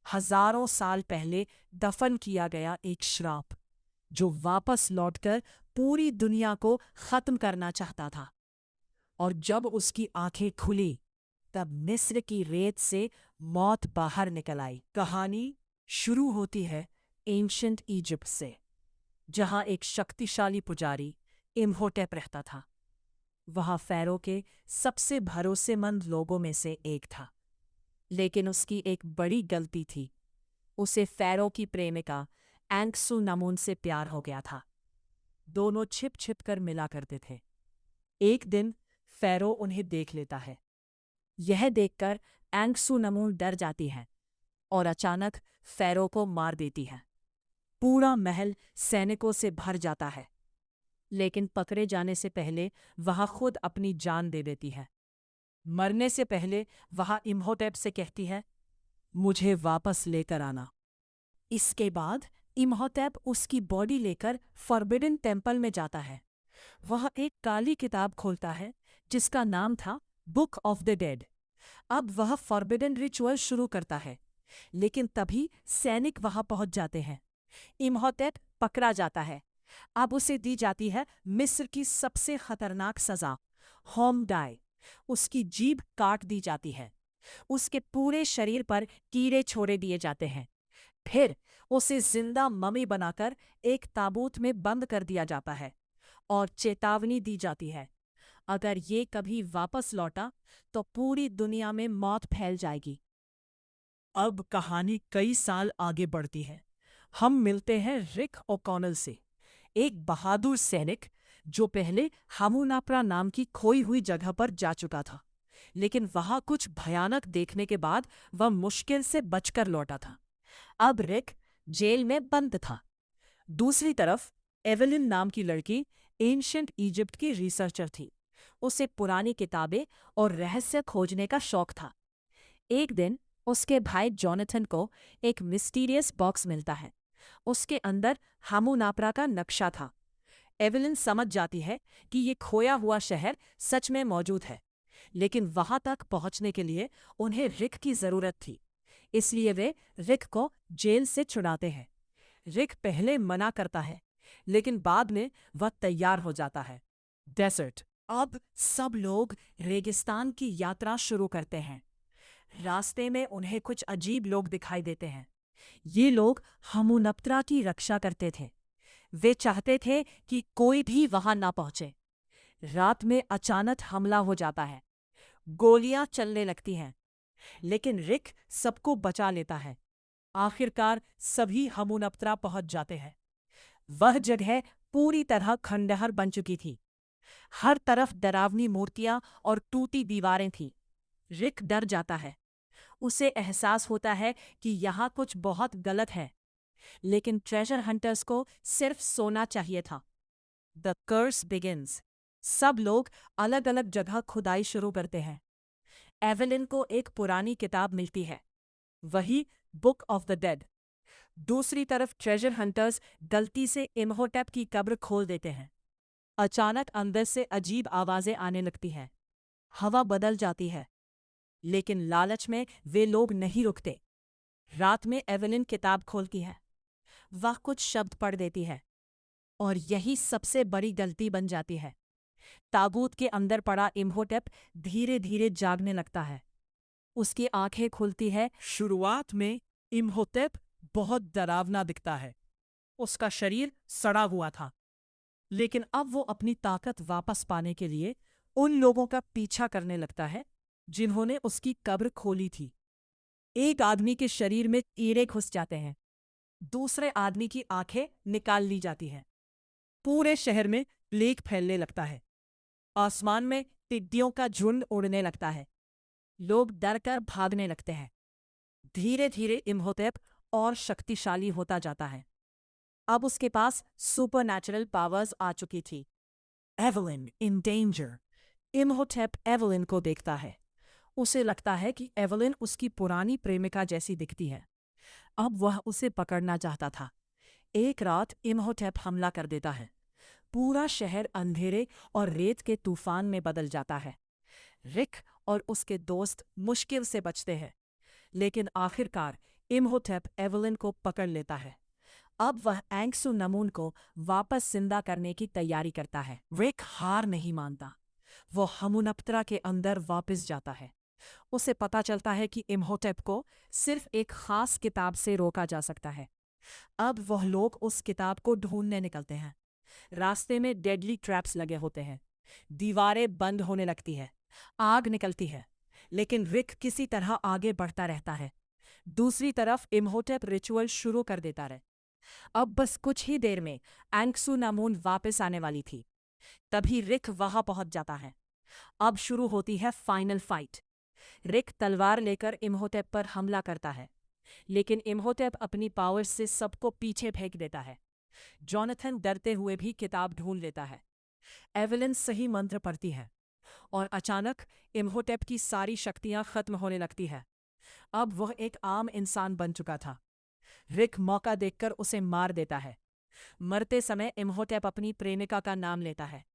हजारों साल पहले दफन किया गया एक श्राप जो वापस लौटकर पूरी दुनिया को खत्म करना चाहता था। और जब उसकी आंखें खुली तब मिस्र की रेत से मौत बाहर निकल आई। कहानी शुरू होती है एंशंट इजिप्ट से, जहां एक शक्तिशाली पुजारी इम्होटेप रहता था। वह फ़ैरो के सबसे भरोसेमंद लोगों में से एक था, लेकिन उसकी एक बड़ी गलती थी। उसे फ़ैरो की प्रेमिका एंक्सुनामुन से प्यार हो गया था। दोनों छिप छिप कर मिला करते थे। एक दिन फ़ैरो उन्हें देख लेता है। यह देखकर एंक्सुनामुन डर जाती है और अचानक फ़ैरो को मार देती है। पूरा महल सैनिकों से भर जाता है, लेकिन पकड़े जाने से पहले वह खुद अपनी जान दे देती है। मरने से पहले वह इम्होटेप से कहती है, मुझे वापस लेकर आना। इसके बाद इम्होटेप उसकी बॉडी लेकर फॉरबिडन टेम्पल में जाता है। वह एक काली किताब खोलता है जिसका नाम था बुक ऑफ द डेड। अब वह फॉरबिडन रिचुअल शुरू करता है, लेकिन तभी सैनिक वहां पहुंच जाते हैं। इम्होटेप पकड़ा जाता है। अब उसे दी जाती है मिस्र की सबसे खतरनाक सजा, होम डाई। उसकी जीभ काट दी जाती है। उसके पूरे शरीर पर कीड़े छोड़े दिए जाते हैं। फिर उसे जिंदा मम्मी बनाकर एक ताबूत में बंद कर दिया जाता है और चेतावनी दी जाती है, अगर ये कभी वापस लौटा तो पूरी दुनिया में मौत फैल जाएगी। अब कहानी कई साल आगे बढ़ती है। हम मिलते हैं रिक ओकॉनल से, एक बहादुर सैनिक जो पहले हामुनाप्रा नाम की खोई हुई जगह पर जा चुका था, लेकिन वहां कुछ भयानक देखने के बाद वह मुश्किल से बचकर लौटा था। अब रिक जेल में बंद था। दूसरी तरफ एवेलिन नाम की लड़की एंशंट इजिप्ट की रिसर्चर थी। उसे पुरानी किताबें और रहस्य खोजने का शौक था। एक दिन उसके भाई जॉनथन को एक मिस्टीरियस बॉक्स मिलता है। उसके अंदर हामुनाप्रा का नक्शा था। एवेलिन समझ जाती है कि ये खोया हुआ शहर सच में मौजूद है, लेकिन वहां तक पहुंचने के लिए उन्हें रिक की जरूरत थी। इसलिए वे रिक को जेल से छुड़ाते हैं। रिक पहले मना करता है, लेकिन बाद में वह तैयार हो जाता है। डेजर्ट। अब सब लोग रेगिस्तान की यात्रा शुरू करते हैं। रास्ते में उन्हें कुछ अजीब लोग दिखाई देते हैं। ये लोग हामुनाप्रा की रक्षा करते थे। वे चाहते थे कि कोई भी वहां ना पहुंचे। रात में अचानक हमला हो जाता है। गोलियां चलने लगती हैं, लेकिन रिक सबको बचा लेता है। आखिरकार सभी हामुनाप्रा पहुंच जाते हैं। वह जगह पूरी तरह खंडहर बन चुकी थी। हर तरफ डरावनी मूर्तियां और टूटी दीवारें थीं। रिक डर जाता है। उसे एहसास होता है कि यहाँ कुछ बहुत गलत है, लेकिन ट्रेजर हंटर्स को सिर्फ सोना चाहिए था। The curse begins. सब लोग अलग अलग जगह खुदाई शुरू करते हैं। एवेलिन को एक पुरानी किताब मिलती है, वही बुक ऑफ द डेड। दूसरी तरफ ट्रेजर हंटर्स गलती से इम्होटेप की कब्र खोल देते हैं। अचानक अंदर से अजीब आवाजें आने लगती हैं। हवा बदल जाती है, लेकिन लालच में वे लोग नहीं रुकते। रात में एवेलिन किताब खोलती है। वह कुछ शब्द पढ़ देती है, और यही सबसे बड़ी गलती बन जाती है। ताबूत के अंदर पड़ा इम्होटेप धीरे धीरे जागने लगता है। उसकी आंखें खुलती है। शुरुआत में इम्होटेप बहुत डरावना दिखता है। उसका शरीर सड़ा हुआ था, लेकिन अब वो अपनी ताकत वापस पाने के लिए उन लोगों का पीछा करने लगता है जिन्होंने उसकी कब्र खोली थी। एक आदमी के शरीर में कीड़े घुस जाते हैं। दूसरे आदमी की आंखें निकाल ली जाती हैं। पूरे शहर में प्लेग फैलने लगता है। आसमान में टिड्डियों का झुंड उड़ने लगता है। लोग डर कर भागने लगते हैं। धीरे धीरे इम्होटेप और शक्तिशाली होता जाता है। अब उसके पास सुपरनैचुरल पावर्स आ चुकी थी। Evelyn in danger. Imhotep Evelyn को देखता है। उसे लगता है कि एवेलिन उसकी पुरानी प्रेमिका जैसी दिखती है। अब वह उसे पकड़ना चाहता था। एक रात इम्होटेप हमला कर देता है। पूरा शहर अंधेरे और रेत के तूफान में बदल जाता है। रिक और उसके दोस्त मुश्किल से बचते हैं, लेकिन आखिरकार इम्होटेप एवलिन को पकड़ लेता है। अब वह एंक्सु नमून को वापस जिंदा करने की तैयारी करता है। रिक हार नहीं मानता। वो हमुनप्तरा के अंदर वापस जाता है। उसे पता चलता है कि इम्होटेप को सिर्फ एक खास किताब से रोका जा सकता है। अब वह लोग उस किताब को ढूंढने निकलते हैं। रास्ते में डेडली ट्रैप्स लगे होते हैं। दीवारें बंद होने लगती है। आग निकलती है। लेकिन रिक किसी तरह आगे बढ़ता रहता है। दूसरी तरफ इम्होटेप रिचुअल शुरू कर देता रहे। अब बस कुछ ही देर में एंक्सु नामून वापस आने वाली थी। तभी रिक वहां पहुंच जाता है। अब शुरू होती है फाइनल फाइट। रिक तलवार लेकर इम्होटेप पर हमला करता है, लेकिन इम्होटेप अपनी पावर से सबको पीछे फेंक देता है। जॉनथन डरते हुए भी किताब ढूंढ लेता है। एवलिन सही मंत्र पढ़ती है और अचानक इम्होटेप की सारी शक्तियां खत्म होने लगती है। अब वह एक आम इंसान बन चुका था। रिक मौका देखकर उसे मार देता है। मरते समय इम्होटेप अपनी प्रेमिका का नाम लेता है,